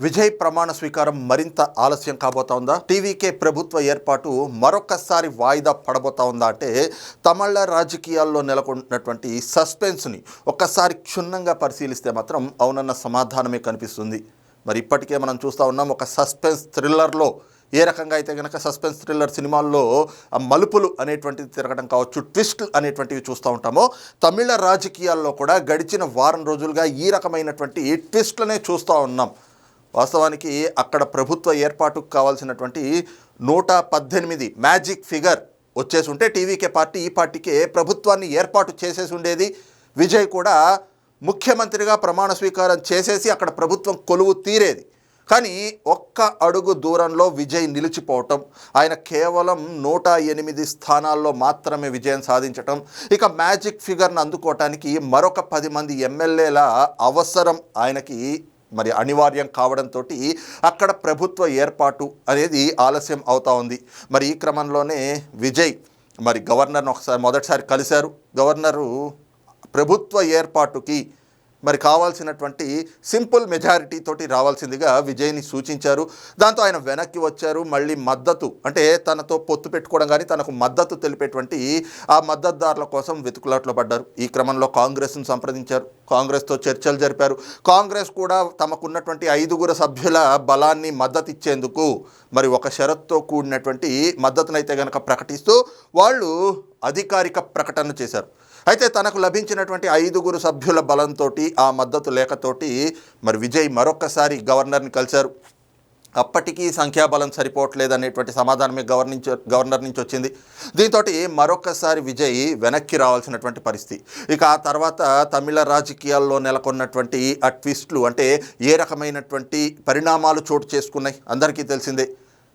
విజయ్ ప్రమాణ స్వీకారం మరింత ఆలస్యం కాబోతోందా? టీవీకే ప్రభుత్వ ఏర్పాటు మరొకసారి వాయిదా పడబోతా ఉందా అంటే తమిళ రాజకీయాల్లో నెలకొన్నటువంటి సస్పెన్స్ని ఒక్కసారి క్షుణ్ణంగా పరిశీలిస్తే మాత్రం అవునన్న సమాధానమే కనిపిస్తుంది. మరి ఇప్పటికే మనం చూస్తూ ఉన్నాం, ఒక సస్పెన్స్ థ్రిల్లర్లో ఏ రకంగా అయితే కనుక సస్పెన్స్ థ్రిల్లర్ సినిమాల్లో ఆ మలుపులు అనేటువంటివి తిరగడం కావచ్చు, ట్విస్ట్లు అనేటువంటివి చూస్తూ ఉంటామో, తమిళ రాజకీయాల్లో కూడా గడిచిన వారం రోజులుగా ఈ రకమైనటువంటి ట్విస్ట్లనే చూస్తూ ఉన్నాం. వాస్తవానికి అక్కడ ప్రభుత్వ ఏర్పాటుకు కావాల్సినటువంటి 118 మ్యాజిక్ ఫిగర్ వచ్చేసి ఉంటే టీవీకే పార్టీ ఈ పార్టీకే ప్రభుత్వాన్ని ఏర్పాటు చేసేసి ఉండేది. విజయ్ కూడా ముఖ్యమంత్రిగా ప్రమాణ స్వీకారం చేసేసి అక్కడ ప్రభుత్వం కొలువు తీరేది. కానీ ఒక్క అడుగు దూరంలో విజయ్ నిలిచిపోవటం, ఆయన కేవలం 108 స్థానాల్లో మాత్రమే విజయం సాధించటం, ఇక మ్యాజిక్ ఫిగర్ను అందుకోవటానికి మరొక 10 మంది ఎమ్మెల్యేల అవసరం ఆయనకి మరి అనివార్యం కావడంతో అక్కడ ప్రభుత్వ ఏర్పాటు అనేది ఆలస్యం అవుతూ ఉంది. మరి ఈ క్రమంలోనే విజయ్ మరి గవర్నర్ను మొదటిసారి కలిశారు. గవర్నరు ప్రభుత్వ ఏర్పాటుకి మరి కావాల్సినటువంటి సింపుల్ మెజారిటీ తోటి రావాల్సిందిగా విజయ్ని సూచించారు. దాంతో ఆయన వెనక్కి వచ్చారు. మళ్ళీ మద్దతు అంటే తనతో పొత్తు పెట్టుకోవడం కానీ తనకు మద్దతు తెలిపేటువంటి ఆ మద్దతుదారుల కోసం వెతుకులాట్లో పడ్డారు. ఈ క్రమంలో కాంగ్రెస్ను సంప్రదించారు, కాంగ్రెస్తో చర్చలు జరిపారు. కాంగ్రెస్ కూడా తమకున్నటువంటి 5 సభ్యుల బలాన్ని మద్దతు ఇచ్చేందుకు మరి ఒక షరత్తో కూడినటువంటి మద్దతునైతే కనుక ప్రకటిస్తూ వాళ్ళు అధికారిక ప్రకటన చేశారు. అయితే తనకు లభించినటువంటి 5 సభ్యుల బలంతో ఆ మద్దతు లేఖతోటి మరి విజయ్ మరొక్కసారి గవర్నర్ని కలిశారు. అప్పటికీ సంఖ్యాబలం సరిపోవట్లేదు అనేటువంటి సమాధానమే గవర్నర్ నుంచి వచ్చింది. దీంతో మరొకసారి విజయ్ వెనక్కి రావాల్సినటువంటి పరిస్థితి. ఇక ఆ తర్వాత తమిళ రాజకీయాల్లో నెలకొన్నటువంటి ఆ ట్విస్ట్లు అంటే ఏ రకమైనటువంటి పరిణామాలు చోటు చేసుకున్నాయి అందరికీ తెలిసిందే.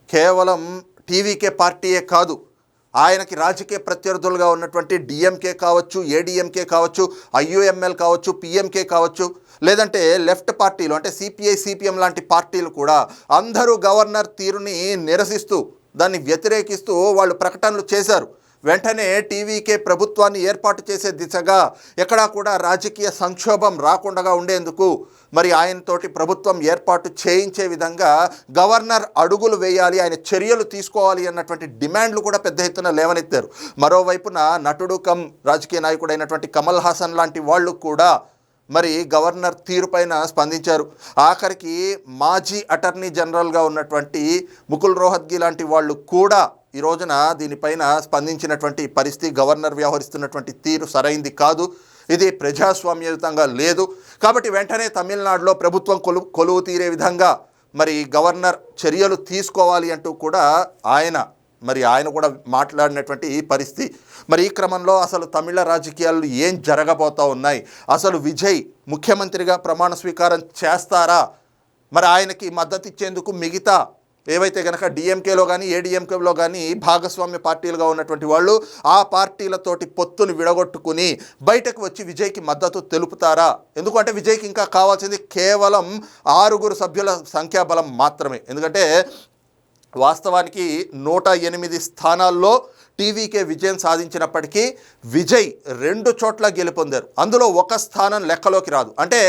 కేవలం టీవీకే పార్టీయే కాదు, ఆయనకి రాజకీయ ప్రత్యర్థులుగా ఉన్నటువంటి డిఎంకే కావచ్చు, ఏడీఎంకే కావచ్చు, ఐయుఎంఎల్ కావచ్చు, పిఎంకే కావచ్చు, లేదంటే లెఫ్ట్ పార్టీలు అంటే సిపిఐ సిపిఎం లాంటి పార్టీలు కూడా అందరూ గవర్నర్ తీరుని నిరసిస్తూ దాన్ని వ్యతిరేకిస్తూ వాళ్ళు ప్రకటనలు చేశారు. వెంటనే టీవీకే ప్రభుత్వాన్ని ఏర్పాటు చేసే దిశగా ఎక్కడా కూడా రాజకీయ సంక్షోభం రాకుండా ఉండేందుకు మరి ఆయనతోటి ప్రభుత్వం ఏర్పాటు చేయించే విధంగా గవర్నర్ అడుగులు వేయాలి, ఆయన చర్యలు తీసుకోవాలి అన్నటువంటి డిమాండ్లు కూడా పెద్ద ఎత్తున లేవనెత్తారు. మరోవైపున నటుడు కమ్ రాజకీయ నాయకుడైనటువంటి కమల్ హాసన్ లాంటి వాళ్ళు కూడా మరి గవర్నర్ తీరుపైన స్పందించారు. ఆఖరికి మాజీ అటార్నీ జనరల్గా ఉన్నటువంటి ముకుల్ రోహత్గి లాంటి వాళ్ళు కూడా ఈ రోజున దీనిపైన స్పందించినటువంటి పరిస్థితి. గవర్నర్ వ్యవహరిస్తున్నటువంటి తీరు సరైంది కాదు, ఇది ప్రజాస్వామ్యయుతంగా లేదు, కాబట్టి వెంటనే తమిళనాడులో ప్రభుత్వం కొలువు తీరే విధంగా మరి గవర్నర్ చర్యలు తీసుకోవాలి అంటూ కూడా ఆయన కూడా మాట్లాడినటువంటి పరిస్థితి. మరి ఈ క్రమంలో అసలు తమిళ రాజకీయాల్లో ఏం జరగబోతూ ఉన్నాయి, అసలు విజయ్ ముఖ్యమంత్రిగా ప్రమాణ స్వీకారం చేస్తారా, మరి ఆయనకి మద్దతు ఇచ్చేందుకు మిగతా ఏవైతే కనుక డిఎంకేలో కానీ ఏడీఎంకేలో కానీ భాగస్వామ్య పార్టీలుగా ఉన్నటువంటి వాళ్ళు ఆ పార్టీలతోటి పొత్తుని విడగొట్టుకుని బయటకు వచ్చి విజయ్కి మద్దతు తెలుపుతారా? ఎందుకంటే విజయ్కి ఇంకా కావాల్సింది కేవలం 6 సభ్యుల సంఖ్యాబలం మాత్రమే. ఎందుకంటే వాస్తవానికి 108 స్థానాల్లో టీవీకే విజయం సాధించినప్పటికీ విజయ్ 2 చోట్ల గెలుపొందారు. అందులో ఒక స్థానం లెక్కలోకి రాదు. అంటే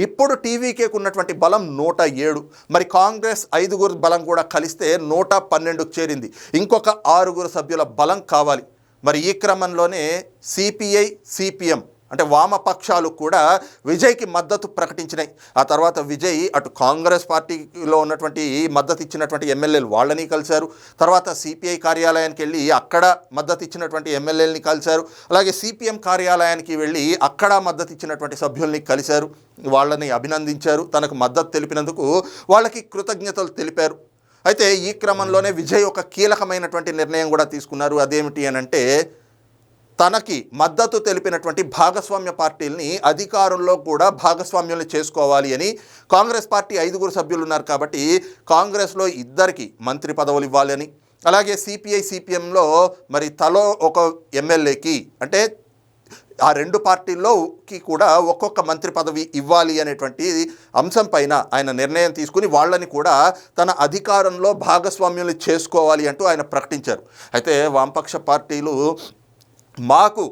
ఇప్పుడు టీవీకేకు ఉన్నటువంటి బలం 107, మరి కాంగ్రెస్ 5 బలం కూడా కలిస్తే 112కు చేరింది. ఇంకొక 6 సభ్యుల బలం కావాలి. మరి ఈ క్రమంలోనే సిపిఐ సిపిఎం అంటే వామపక్షాలు కూడా విజయ్కి మద్దతు ప్రకటించినాయి. ఆ తర్వాత విజయ్ అటు కాంగ్రెస్ పార్టీలో ఉన్నటువంటి మద్దతు ఇచ్చినటువంటి ఎమ్మెల్యేలు వాళ్ళని కలిశారు. తర్వాత సిపిఐ కార్యాలయానికి వెళ్ళి అక్కడ మద్దతు ఇచ్చినటువంటి ఎమ్మెల్యేలని కలిశారు. అలాగే సిపిఎం కార్యాలయానికి వెళ్ళి అక్కడ మద్దతు ఇచ్చినటువంటి సభ్యుల్ని కలిశారు, వాళ్ళని అభినందించారు, తనకు మద్దతు తెలిపినందుకు వాళ్ళకి కృతజ్ఞతలు తెలిపారు. అయితే ఈ క్రమంలోనే విజయ్ ఒక కీలకమైనటువంటి నిర్ణయం కూడా తీసుకున్నారు. అదేమిటి అని అంటే తనకి మద్దతు తెలిపినటువంటి భాగస్వామ్య పార్టీలని అధికారంలో కూడా భాగస్వామ్యాలు చేసుకోవాలి అని. కాంగ్రెస్ పార్టీ 5 సభ్యులు ఉన్నారు కాబట్టి కాంగ్రెస్లో 2 మంత్రి పదవులు ఇవ్వాలని, అలాగే సిపిఐ సిపిఎంలో మరి తలో ఒక ఎమ్మెల్యేకి అంటే ఆ 2 పార్టీల్లోకి కూడా ఒక్కొక్క మంత్రి పదవి ఇవ్వాలి అనేటువంటి అంశం పైన ఆయన నిర్ణయం తీసుకుని వాళ్ళని కూడా తన అధికారంలో భాగస్వామ్యాలు చేసుకోవాలి అంటూ ఆయన ప్రకటించారు. అయితే వామపక్ష పార్టీలు మాకు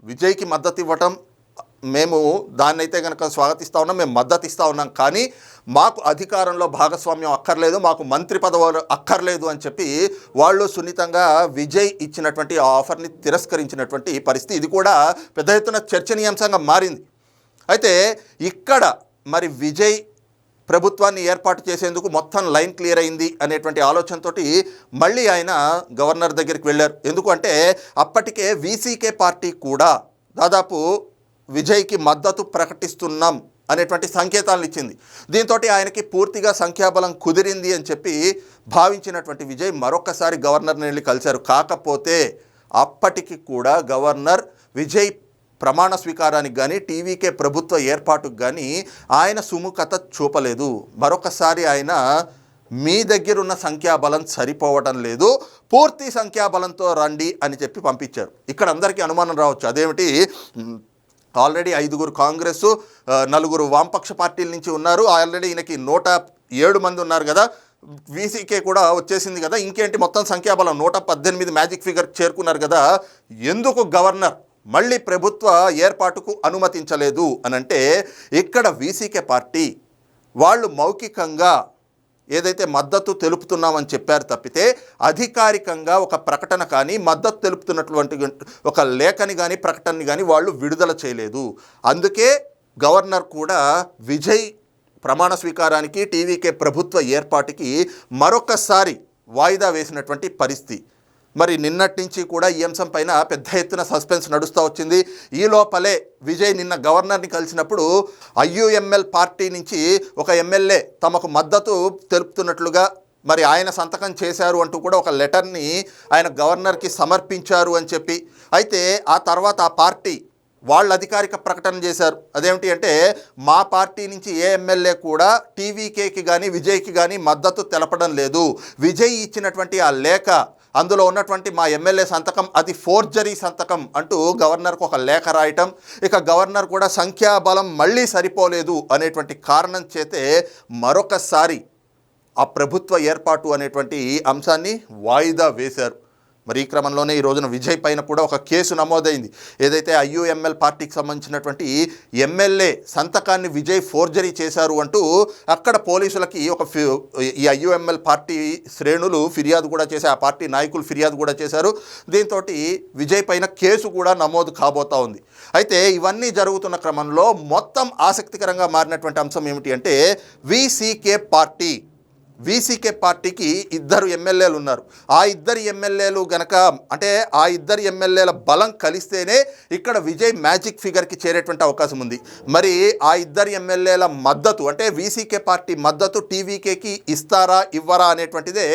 విజయ్కి మద్దతు ఇవ్వటం మేము దాన్నైతే కనుక స్వాగతిస్తూ ఉన్నాం, మేము మద్దతు ఇస్తూ ఉన్నాం. కానీ మాకు అధికారంలో భాగస్వామ్యం అక్కర్లేదు, మాకు మంత్రి పదవులు అక్కర్లేదు అని చెప్పి వాళ్ళు సున్నితంగా విజయ్ ఇచ్చినటువంటి ఆ ఆఫర్ని తిరస్కరించినటువంటి పరిస్థితి. ఇది కూడా పెద్ద ఎత్తున చర్చనీయాంశంగా మారింది. అయితే ఇక్కడ మరి విజయ్ ప్రభుత్వాన్ని ఏర్పాటు చేసేందుకు మొత్తం లైన్ క్లియర్ అయింది అనేటువంటి ఆలోచనతోటి మళ్ళీ ఆయన గవర్నర్ దగ్గరికి వెళ్ళారు. ఎందుకంటే అప్పటికే వీసీకే పార్టీ కూడా దాదాపు విజయ్కి మద్దతు ప్రకటిస్తున్నాం అనేటువంటి సంకేతాలను ఇచ్చింది. దీంతో ఆయనకి పూర్తిగా సంఖ్యాబలం కుదిరింది అని చెప్పి భావించినటువంటి విజయ్ మరొకసారి గవర్నర్ని వెళ్ళి కలిశారు. కాకపోతే అప్పటికి కూడా గవర్నర్ విజయ్ ప్రమాణ స్వీకారానికి కానీ టీవీకే ప్రభుత్వ ఏర్పాటుకు కానీ ఆయన సుముఖత చూపలేదు. మరొకసారి ఆయన మీ దగ్గరున్న సంఖ్యాబలం సరిపోవటం లేదు, పూర్తి సంఖ్యాబలంతో రండి అని చెప్పి పంపించారు. ఇక్కడ అందరికీ అనుమానం రావచ్చు, అదేమిటి ఆల్రెడీ 5 కాంగ్రెస్, 4 వామపక్ష పార్టీల నుంచి ఉన్నారు, ఆల్రెడీ ఈయనకి 107 మంది ఉన్నారు కదా, వీసీకే కూడా వచ్చేసింది కదా, ఇంకేంటి మొత్తం సంఖ్యాబలం 118 మ్యాజిక్ ఫిగర్ చేరుకున్నారు కదా, ఎందుకు గవర్నర్ మళ్ళీ ప్రభుత్వ ఏర్పాటుకు అనుమతించలేదు అని అంటే, ఇక్కడ వీసీకే పార్టీ వాళ్ళు మౌఖికంగా ఏదైతే మద్దతు తెలుపుతున్నామని చెప్పారు తప్పితే అధికారికంగా ఒక ప్రకటన కానీ మద్దతు తెలుపుతున్నటువంటి ఒక లేఖని కానీ ప్రకటనని కానీ వాళ్ళు విడుదల చేయలేదు. అందుకే గవర్నర్ కూడా విజయ్ ప్రమాణ స్వీకారానికి టీవీకే ప్రభుత్వ ఏర్పాటుకి మరొకసారి వాయిదా వేసినటువంటి పరిస్థితి. మరి నిన్నటి నుంచి కూడా ఈ అంశం పైన పెద్ద ఎత్తున సస్పెన్స్ నడుస్తూ వచ్చింది. ఈ లోపలే విజయ్ నిన్న గవర్నర్ని కలిసినప్పుడు ఐయుఎంఎల్ పార్టీ నుంచి ఒక ఎమ్మెల్యే తమకు మద్దతు తెలుపుతున్నట్లుగా మరి ఆయన సంతకం చేశారు అంటూ కూడా ఒక లెటర్ని ఆయన గవర్నర్కి సమర్పించారు అని చెప్పి, అయితే ఆ తర్వాత ఆ పార్టీ వాళ్ళు అధికారిక ప్రకటన చేశారు. అదేమిటి అంటే, మా పార్టీ నుంచి ఏ ఎమ్మెల్యే కూడా టీవీకేకి కానీ విజయ్కి కానీ మద్దతు తెలపడం లేదు, విజయ్ ఇచ్చినటువంటి ఆ లేఖ అందులో ఉన్నటువంటి మా ఎమ్మెల్యే సంతకం అది ఫోర్జరీ సంతకం అంటూ గవర్నర్కు ఒక లేఖ రాయటం, ఇక గవర్నర్ కూడా సంఖ్యాబలం మళ్ళీ సరిపోలేదు అనేటువంటి కారణం చేతే మరొకసారి ఆ ప్రభుత్వ ఏర్పాటు అనేటువంటి అంశాన్ని వాయిదా వేశారు. మరి ఈ క్రమంలోనే ఈ రోజున విజయ్ పైన కూడా ఒక కేసు నమోదైంది. ఏదైతే ఐయుఎంఎల్ పార్టీకి సంబంధించినటువంటి ఎమ్మెల్యే సంతకాన్ని విజయ్ ఫోర్జరీ చేశారు అంటూ అక్కడ పోలీసులకి ఈ ఐయుఎంఎల్ పార్టీ శ్రేణులు ఫిర్యాదు కూడా చేశారు, ఆ పార్టీ నాయకులు ఫిర్యాదు కూడా చేశారు. దీంతో విజయ్ పైన కేసు కూడా నమోదు కాబోతా ఉంది. అయితే ఇవన్నీ జరుగుతున్న క్రమంలో మొత్తం ఆసక్తికరంగా మారినటువంటి అంశం ఏమిటి అంటే, వీసీకే పార్టీకి 2 ఎమ్మెల్యేలు ఉన్నారు. ఆ 2 ఎమ్మెల్యేలు గనక అంటే ఆ 2 ఎమ్మెల్యేల బలం కలిస్తేనే ఇక్కడ విజయ్ మ్యాజిక్ ఫిగర్కి చేరేటువంటి అవకాశం ఉంది. మరి ఆ 2 ఎమ్మెల్యేల మద్దతు అంటే వీసీకే పార్టీ మద్దతు టీవీకేకి ఇస్తారా ఇవ్వరా అనేటువంటిదే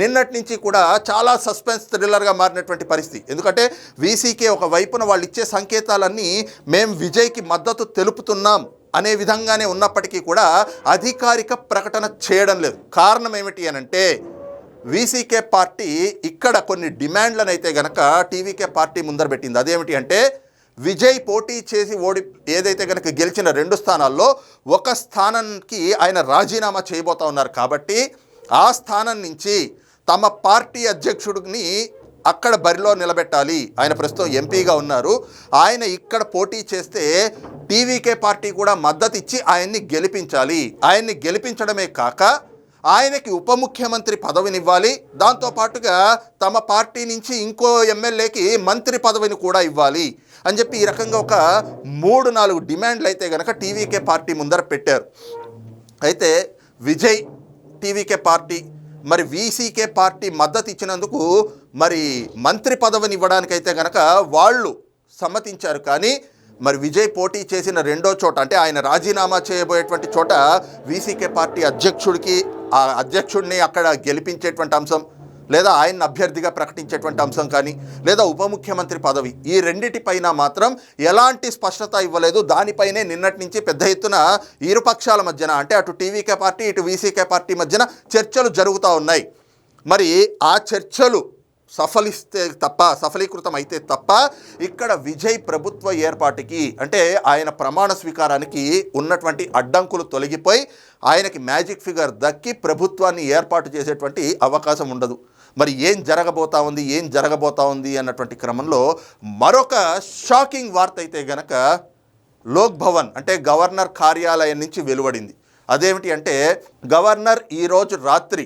నిన్నటి నుంచి కూడా చాలా సస్పెన్స్ థ్రిల్లర్గా మారినటువంటి పరిస్థితి. ఎందుకంటే వీసీకే ఒక వైపున వాళ్ళు ఇచ్చే సంకేతాలన్నీ మేము విజయ్కి మద్దతు తెలుపుతున్నాం అనే విధంగానే ఉన్నప్పటికీ కూడా అధికారిక ప్రకటన చేయడం లేదు. కారణం ఏమిటి అనంటే, వీసీకే పార్టీ ఇక్కడ కొన్ని డిమాండ్లను అయితే గనక టీవీకే పార్టీ ముందర పెట్టింది. అదేమిటి అంటే, విజయ్ పోటీ చేసి ఏదైతే గనక గెలిచిన 2 స్థానాల్లో ఒక స్థానానికి ఆయన రాజీనామా చేయబోతా ఉన్నారు. కాబట్టి ఆ స్థానం నుంచి తమ పార్టీ అధ్యక్షుడిని అక్కడ బరిలో నిలబెట్టాలి. ఆయన ప్రస్తుతం ఎంపీగా ఉన్నారు, ఆయన ఇక్కడ పోటీ చేస్తే టీవీకే పార్టీ కూడా మద్దతు ఇచ్చి ఆయన్ని గెలిపించాలి. ఆయన్ని గెలిపించడమే కాక ఆయనకి ఉప ముఖ్యమంత్రి పదవినివ్వాలి, దాంతోపాటుగా తమ పార్టీ నుంచి ఇంకో ఎమ్మెల్యేకి మంత్రి పదవిని కూడా ఇవ్వాలి అని చెప్పి ఈ రకంగా ఒక 3-4 డిమాండ్లు అయితే కనుక టీవీకే పార్టీ ముందర పెట్టారు. అయితే విజయ్ టీవీకే పార్టీ మరి వీసీకే పార్టీ మద్దతు ఇచ్చినందుకు మరి మంత్రి పదవిని ఇవ్వడానికైతే కనుక వాళ్ళు సమ్మతించారు. కానీ మరి విజయ్ పోటీ చేసిన 2వ చోట అంటే ఆయన రాజీనామా చేయబోయేటువంటి చోట వీసీకే పార్టీ అధ్యక్షుడికి ఆ అధ్యక్షుడిని అక్కడ గెలిపించేటువంటి అంశం, లేదా ఆయన్ని అభ్యర్థిగా ప్రకటించేటువంటి అంశం కానీ, లేదా ఉప ముఖ్యమంత్రి పదవి, ఈ రెండిటిపైన మాత్రం ఎలాంటి స్పష్టత ఇవ్వలేదు. దానిపైనే నిన్నటి నుంచి పెద్ద ఎత్తున ఇరు పక్షాల మధ్యన అంటే అటు టీవీకే పార్టీ ఇటు వీసీకే పార్టీ మధ్యన చర్చలు జరుగుతూ ఉన్నాయి. మరి ఆ చర్చలు సఫలీకృతం అయితే తప్ప ఇక్కడ విజయ్ ప్రభుత్వ ఏర్పాటుకి అంటే ఆయన ప్రమాణ స్వీకారానికి ఉన్నటువంటి అడ్డంకులు తొలగిపోయి ఆయనకి మ్యాజిక్ ఫిగర్ దక్కి ప్రభుత్వాన్ని ఏర్పాటు చేసేటువంటి అవకాశం ఉండదు. మరి ఏం జరగబోతా ఉంది అన్నటువంటి క్రమంలో మరొక షాకింగ్ వార్త అయితే గనక లోక్ భవన్ అంటే గవర్నర్ కార్యాలయం నుంచి వెలువడింది. అదేమిటి అంటే గవర్నర్ ఈరోజు రాత్రి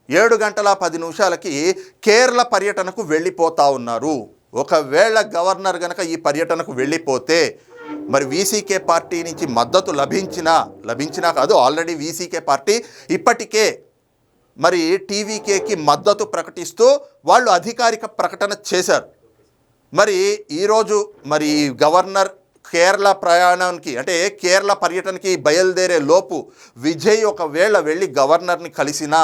7:10 కేరళ పర్యటనకు వెళ్ళిపోతా ఉన్నారు. ఒకవేళ గవర్నర్ గనక ఈ పర్యటనకు వెళ్ళిపోతే మరి వీసీకే పార్టీ నుంచి మద్దతు లభించినా కాదు, ఆల్రెడీ వీసీకే పార్టీ ఇప్పటికే మరి టీవీకేకి మద్దతు ప్రకటిస్తూ వాళ్ళు అధికారిక ప్రకటన చేశారు. మరి ఈరోజు మరి గవర్నర్ కేరళ ప్రయాణానికి అంటే కేరళ పర్యటనకి బయలుదేరే లోపు విజయ్ ఒకవేళ వెళ్ళి గవర్నర్ని కలిసినా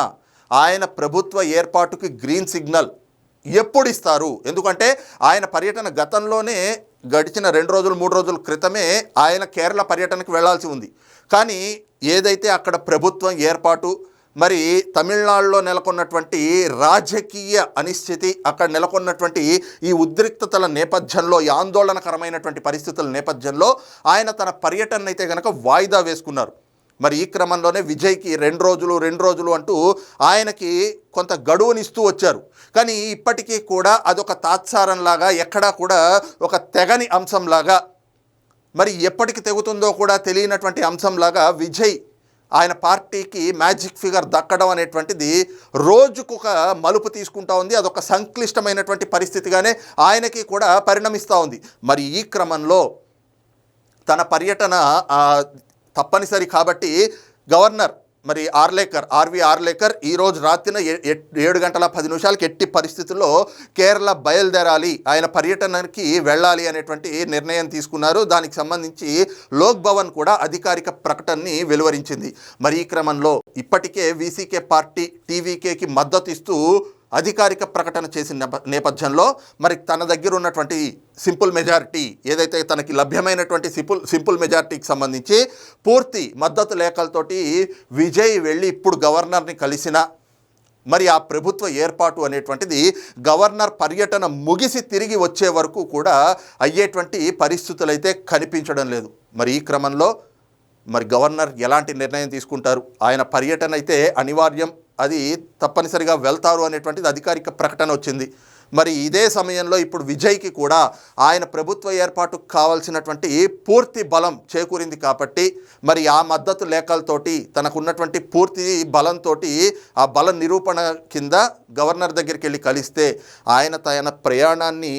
ఆయన ప్రభుత్వ ఏర్పాటుకి గ్రీన్ సిగ్నల్ ఎప్పుడు ఇస్తారు? ఎందుకంటే ఆయన పర్యటన గతంలోనే గడిచిన 2-3 రోజుల క్రితమే ఆయన కేరళ పర్యటనకు వెళ్లాల్సి ఉంది. కానీ ఏదైతే అక్కడ ప్రభుత్వం ఏర్పాటు మరి తమిళనాడులో నెలకొన్నటువంటి రాజకీయ అనిశ్చితి, అక్కడ నెలకొన్నటువంటి ఈ ఉద్రిక్తతల నేపథ్యంలో, ఈ ఆందోళనకరమైనటువంటి పరిస్థితుల నేపథ్యంలో ఆయన తన పర్యటన అయితే కనుక వాయిదా వేసుకున్నారు. మరి ఈ క్రమంలోనే విజయ్కి 2 రోజులు అంటూ ఆయనకి కొంత గడువునిస్తూ వచ్చారు. కానీ ఇప్పటికీ కూడా అదొక తాత్సారంలాగా, ఎక్కడా కూడా ఒక తెగని అంశంలాగా, మరి ఎప్పటికి తెగుతుందో కూడా తెలియనటువంటి అంశంలాగా విజయ్ ఆయన పార్టీకి మ్యాజిక్ ఫిగర్ దక్కడం అనేటువంటిది రోజుకొక మలుపు తీసుకుంటా ఉంది. అదొక సంక్లిష్టమైనటువంటి పరిస్థితిగానే ఆయనకి కూడా పరిణమిస్తూ ఉంది. మరి ఈ క్రమంలో తన పర్యటన తప్పనిసరి కాబట్టి గవర్నర్ మరి ఆర్వి ఆర్లేకర్ ఈరోజు రాత్రిన 7:10 ఎట్టి పరిస్థితుల్లో కేరళ బయలుదేరాలి, ఆయన పర్యటనకి వెళ్ళాలి అనేటువంటి నిర్ణయం తీసుకున్నారు. దానికి సంబంధించి లోక్ భవన్ కూడా అధికారిక ప్రకటనని వెలువరించింది. మరి ఈ క్రమంలో ఇప్పటికే వీసీకే పార్టీ టీవీకేకి మద్దతు ఇస్తూ అధికారిక ప్రకటన చేసిన నేపథ్యంలో మరి తన దగ్గర ఉన్నటువంటి సింపుల్ మెజారిటీ ఏదైతే తనకి లభ్యమైనటువంటి సింపుల్ మెజారిటీకి సంబంధించి పూర్తి మద్దతు లేఖలతోటి విజయ్ వెళ్ళి ఇప్పుడు గవర్నర్ని కలిసిన మరి ఆ ప్రభుత్వ ఏర్పాటు అనేటువంటిది గవర్నర్ పర్యటన ముగిసి తిరిగి వచ్చే వరకు కూడా అయ్యేటువంటి పరిస్థితులు అయితే కనిపించడం లేదు. మరి ఈ క్రమంలో మరి గవర్నర్ ఎలాంటి నిర్ణయం తీసుకుంటారు? ఆయన పర్యటన అయితే అనివార్యం, అది తప్పనిసరిగా వెళ్తారు అనేటువంటిది అధికారిక ప్రకటన వచ్చింది. మరి ఇదే సమయంలో ఇప్పుడు విజయ్కి కూడా ఆయన ప్రభుత్వ ఏర్పాటుకు కావాల్సినటువంటి పూర్తి బలం చేకూరింది కాబట్టి మరి ఆ మద్దతు లేఖలతోటి తనకున్నటువంటి పూర్తి బలంతో ఆ బల నిరూపణ కింద గవర్నర్ దగ్గరికి వెళ్ళి కలిస్తే ఆయన తన ప్రయాణాన్ని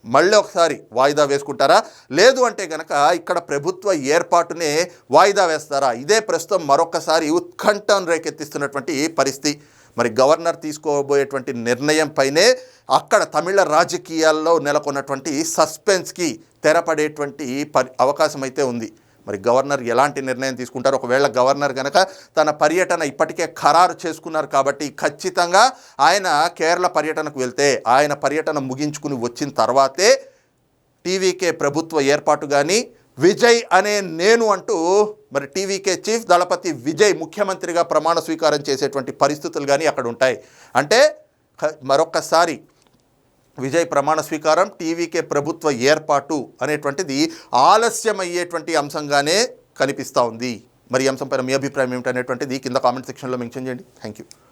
మళ్ళీ ఒకసారి వాయిదా వేసుకుంటారా, లేదు అంటే కనుక ఇక్కడ ప్రభుత్వ ఏర్పాటునే వాయిదా వేస్తారా? ఇదే ప్రస్తుతం మరొకసారి ఉత్కంఠను రేకెత్తిస్తున్నటువంటి పరిస్థితి. మరి గవర్నర్ తీసుకోబోయేటువంటి నిర్ణయం పైనే అక్కడ తమిళ రాజకీయాల్లో నెలకొన్నటువంటి సస్పెన్స్కి తెరపడేటువంటి అవకాశం అయితే ఉంది. మరి గవర్నర్ ఎలాంటి నిర్ణయం తీసుకుంటారు? ఒకవేళ గవర్నర్ కనుక తన పర్యటన ఇప్పటికే ఖరారు చేసుకున్నారు కాబట్టి ఖచ్చితంగా ఆయన కేరళ పర్యటనకు వెళ్తే ఆయన పర్యటన ముగించుకుని వచ్చిన తర్వాతే టీవీకే ప్రభుత్వ ఏర్పాటు కానీ విజయ్ అనే నేను అంటూ మరి టీవీకే చీఫ్ దళపతి విజయ్ ముఖ్యమంత్రిగా ప్రమాణ స్వీకారం చేసేటువంటి పరిస్థితులు కానీ అక్కడ ఉంటాయి. అంటే మరొక్కసారి విజయ్ ప్రమాణ స్వీకారం, టీవీకే ప్రభుత్వ ఏర్పాటు అనేటువంటిది ఆలస్యమయ్యేటువంటి అంశంగానే కనిపిస్తూ ఉంది. మరి ఈ అంశంపైన మీ అభిప్రాయం ఏమిటనేటువంటిది కింద కామెంట్ సెక్షన్లో మెన్షన్ చేయండి. Thank you.